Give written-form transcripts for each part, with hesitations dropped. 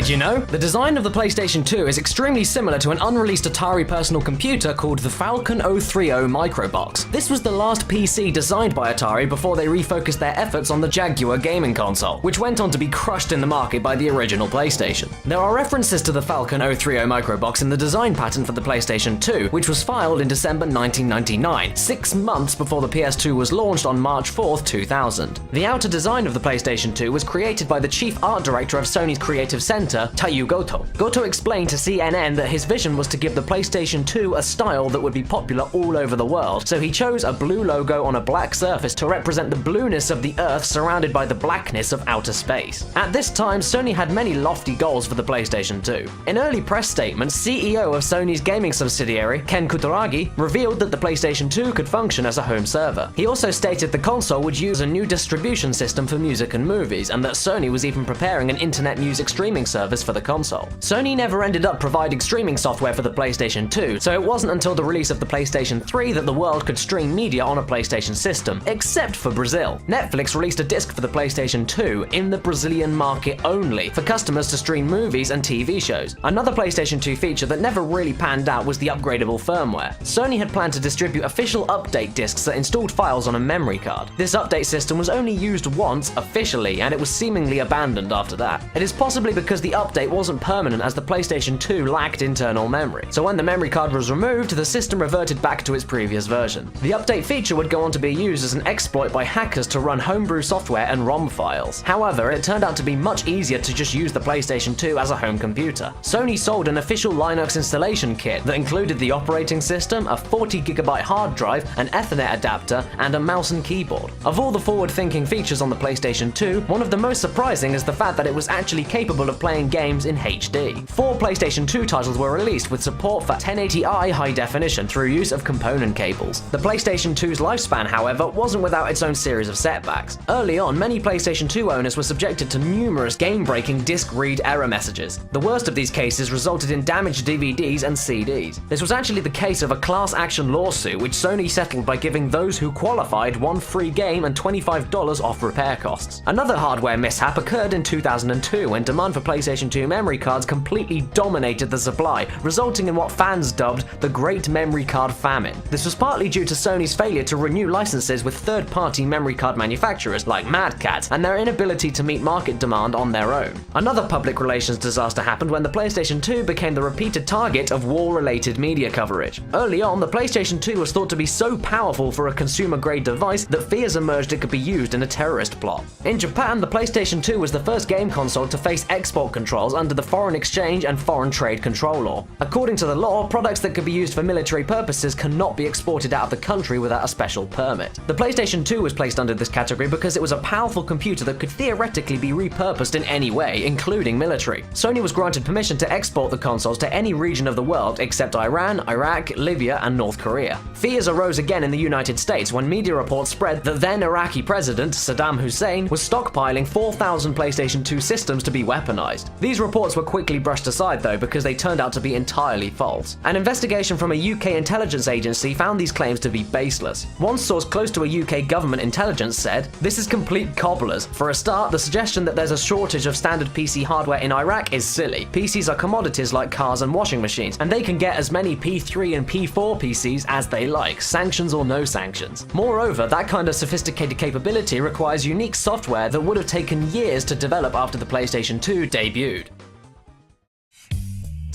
Did you know? The design of the PlayStation 2 is extremely similar to an unreleased Atari personal computer called the Falcon 030 Microbox. This was the last PC designed by Atari before they refocused their efforts on the Jaguar gaming console, which went on to be crushed in the market by the original PlayStation. There are references to the Falcon 030 Microbox in the design patent for the PlayStation 2, which was filed in December 1999, 6 months before the PS2 was launched on March 4, 2000. The outer design of the PlayStation 2 was created by the chief art director of Sony's creative center, Taiyu Goto. Goto explained to CNN that his vision was to give the PlayStation 2 a style that would be popular all over the world, so he chose a blue logo on a black surface to represent the blueness of the Earth surrounded by the blackness of outer space. At this time, Sony had many lofty goals for the PlayStation 2. In early press statements, CEO of Sony's gaming subsidiary, Ken Kutaragi, revealed that the PlayStation 2 could function as a home server. He also stated the console would use a new distribution system for music and movies, and that Sony was even preparing an internet music streaming service for the console. Sony never ended up providing streaming software for the PlayStation 2, so it wasn't until the release of the PlayStation 3 that the world could stream media on a PlayStation system, except for Brazil. Netflix released a disc for the PlayStation 2 in the Brazilian market only, for customers to stream movies and TV shows. Another PlayStation 2 feature that never really panned out was the upgradable firmware. Sony had planned to distribute official update discs that installed files on a memory card. This update system was only used once officially, and it was seemingly abandoned after that. It is possibly because the update wasn't permanent, as the PlayStation 2 lacked internal memory. So when the memory card was removed, the system reverted back to its previous version. The update feature would go on to be used as an exploit by hackers to run homebrew software and ROM files. However, it turned out to be much easier to just use the PlayStation 2 as a home computer. Sony sold an official Linux installation kit that included the operating system, a 40GB hard drive, an Ethernet adapter, and a mouse and keyboard. Of all the forward-thinking features on the PlayStation 2, one of the most surprising is the fact that it was actually capable of playing games in HD. 4 PlayStation 2 titles were released with support for 1080i high definition through use of component cables. The PlayStation 2's lifespan, however, wasn't without its own series of setbacks. Early on, many PlayStation 2 owners were subjected to numerous game-breaking disc read error messages. The worst of these cases resulted in damaged DVDs and CDs. This was actually the case of a class action lawsuit which Sony settled by giving those who qualified one free game and $25 off repair costs. Another hardware mishap occurred in 2002 when demand for PlayStation 2 memory cards completely dominated the supply, resulting in what fans dubbed the Great Memory Card Famine. This was partly due to Sony's failure to renew licenses with third-party memory card manufacturers like Mad Catz and their inability to meet market demand on their own. Another public relations disaster happened when the PlayStation 2 became the repeated target of war-related media coverage. Early on, the PlayStation 2 was thought to be so powerful for a consumer-grade device that fears emerged it could be used in a terrorist plot. In Japan, the PlayStation 2 was the first game console to face export controls under the Foreign Exchange and Foreign Trade Control Law. According to the law, products that could be used for military purposes cannot be exported out of the country without a special permit. The PlayStation 2 was placed under this category because it was a powerful computer that could theoretically be repurposed in any way, including military. Sony was granted permission to export the consoles to any region of the world except Iran, Iraq, Libya, and North Korea. Fears arose again in the United States when media reports spread that then Iraqi President Saddam Hussein was stockpiling 4,000 PlayStation 2 systems to be weaponized. These reports were quickly brushed aside though, because they turned out to be entirely false. An investigation from a UK intelligence agency found these claims to be baseless. One source close to a UK government intelligence said, "This is complete cobblers. For a start, the suggestion that there's a shortage of standard PC hardware in Iraq is silly. PCs are commodities like cars and washing machines, and they can get as many P3 and P4 PCs as they like, sanctions or no sanctions. Moreover, that kind of sophisticated capability requires unique software that would have taken years to develop after the PlayStation 2 debuted."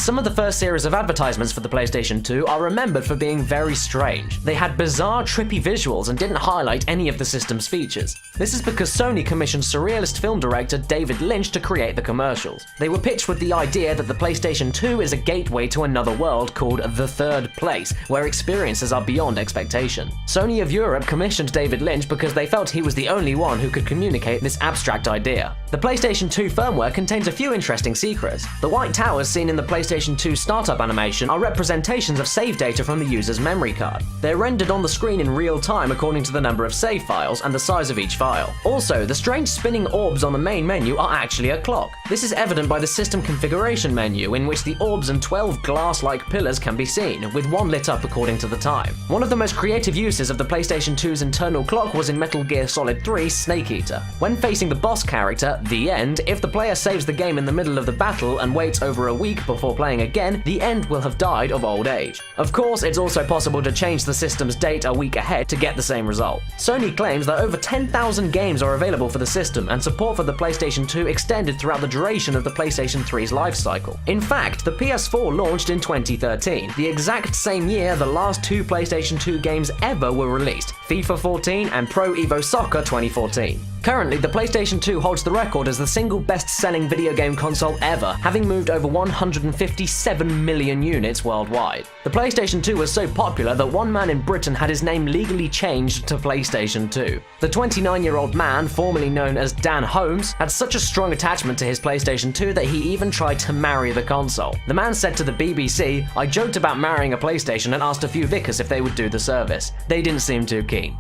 Some of the first series of advertisements for the PlayStation 2 are remembered for being very strange. They had bizarre, trippy visuals and didn't highlight any of the system's features. This is because Sony commissioned surrealist film director David Lynch to create the commercials. They were pitched with the idea that the PlayStation 2 is a gateway to another world called The Third Place, where experiences are beyond expectation. Sony of Europe commissioned David Lynch because they felt he was the only one who could communicate this abstract idea. The PlayStation 2 firmware contains a few interesting secrets. The white towers seen in the PlayStation PlayStation 2 startup animation are representations of save data from the user's memory card. They're rendered on the screen in real time according to the number of save files and the size of each file. Also, the strange spinning orbs on the main menu are actually a clock. This is evident by the system configuration menu, in which the orbs and 12 glass-like pillars can be seen, with one lit up according to the time. One of the most creative uses of the PlayStation 2's internal clock was in Metal Gear Solid 3 Snake Eater. When facing the boss character, The End, if the player saves the game in the middle of the battle and waits over a week before playing again, The End will have died of old age. Of course, it's also possible to change the system's date a week ahead to get the same result. Sony claims that over 10,000 games are available for the system, and support for the PlayStation 2 extended throughout the duration of the PlayStation 3's life cycle. In fact, the PS4 launched in 2013, the exact same year the last two PlayStation 2 games ever were released, FIFA 14 and Pro Evo Soccer 2014. Currently, the PlayStation 2 holds the record as the single best-selling video game console ever, having moved over 157 million units worldwide. The PlayStation 2 was so popular that one man in Britain had his name legally changed to PlayStation 2. The 29-year-old man, formerly known as Dan Holmes, had such a strong attachment to his PlayStation 2 that he even tried to marry the console. The man said to the BBC, "I joked about marrying a PlayStation and asked a few vicars if they would do the service. They didn't seem too keen."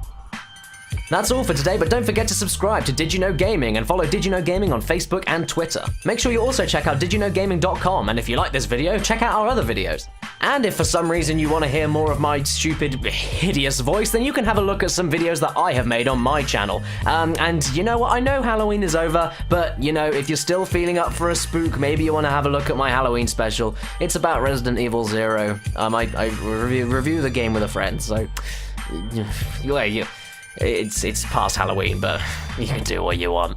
That's all for today, but don't forget to subscribe to Did You Know Gaming and follow Did You Know Gaming on Facebook and Twitter. Make sure you also check out didyouknowgaming.com, and if you like this video, check out our other videos. And if for some reason you want to hear more of my stupid, hideous voice, then you can have a look at some videos that I have made on my channel. And you know what, I know Halloween is over, but you know, if you're still feeling up for a spook, maybe you want to have a look at my Halloween special. It's about Resident Evil 0. I review the game with a friend, so it's past Halloween, but you can do what you want.